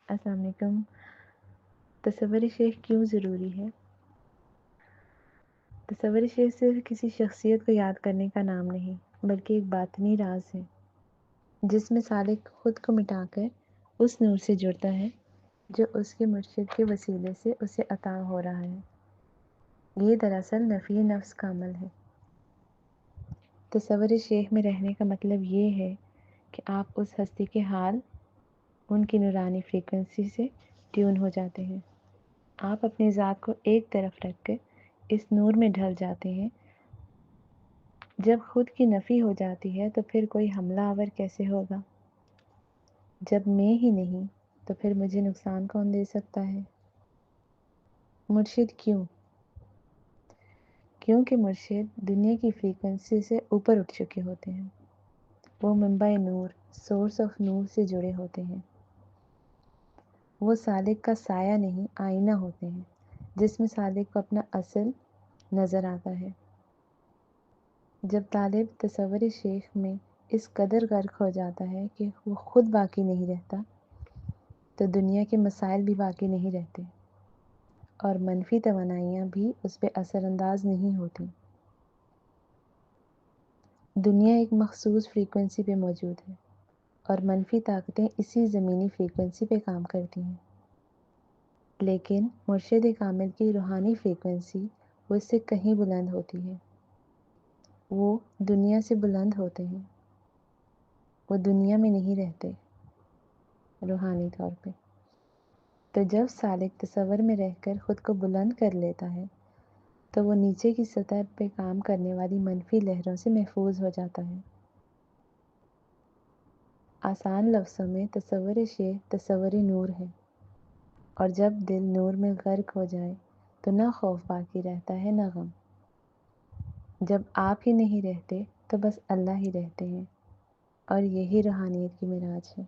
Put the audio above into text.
السلام علیکم۔ تصور شیخ کیوں ضروری ہے؟ تصور شیخ صرف کسی شخصیت کو یاد کرنے کا نام نہیں، بلکہ ایک باطنی راز ہے جس میں سالک خود کو مٹا کر اس نور سے جڑتا ہے جو اس کے مرشد کے وسیلے سے اسے عطا ہو رہا ہے۔ یہ دراصل نفی نفس کا عمل ہے۔ تصور شیخ میں رہنے کا مطلب یہ ہے کہ آپ اس ہستی کے حال، ان کی نورانی فریکوینسی سے ٹیون ہو جاتے ہیں۔ آپ اپنی ذات کو ایک طرف رکھ کر اس نور میں ڈھل جاتے ہیں۔ جب خود کی نفی ہو جاتی ہے تو پھر کوئی حملہ آور کیسے ہوگا؟ جب میں ہی نہیں تو پھر مجھے نقصان کون دے سکتا ہے؟ مرشد کیوں؟ کیونکہ مرشد دنیا کی فریکوینسی سے اوپر اٹھ چکے ہوتے ہیں۔ وہ منبع نور، سورس آف نور سے جڑے ہوتے ہیں۔ وہ سالک کا سایہ نہیں، آئینہ ہوتے ہیں جس میں سالک کو اپنا اصل نظر آتا ہے۔ جب طالب تصور شیخ میں اس قدر غرق ہو جاتا ہے کہ وہ خود باقی نہیں رہتا، تو دنیا کے مسائل بھی باقی نہیں رہتے اور منفی توانائیاں بھی اس پہ اثر انداز نہیں ہوتی۔ دنیا ایک مخصوص فریکوینسی پہ موجود ہے اور منفی طاقتیں اسی زمینی فریکوینسی پہ کام کرتی ہیں، لیکن مرشد کامل کی روحانی فریکوینسی وہ اس سے کہیں بلند ہوتی ہے۔ وہ دنیا سے بلند ہوتے ہیں، وہ دنیا میں نہیں رہتے روحانی طور پہ۔ تو جب سالک تصور میں رہ کر خود کو بلند کر لیتا ہے تو وہ نیچے کی سطح پہ کام کرنے والی منفی لہروں سے محفوظ ہو جاتا ہے۔ آسان لفظوں میں تصور شیخ تصور نور ہے، اور جب دل نور میں غرق ہو جائے تو نہ خوف باقی رہتا ہے نہ غم۔ جب آپ ہی نہیں رہتے تو بس اللہ ہی رہتے ہیں، اور یہی روحانیت کی معراج ہے۔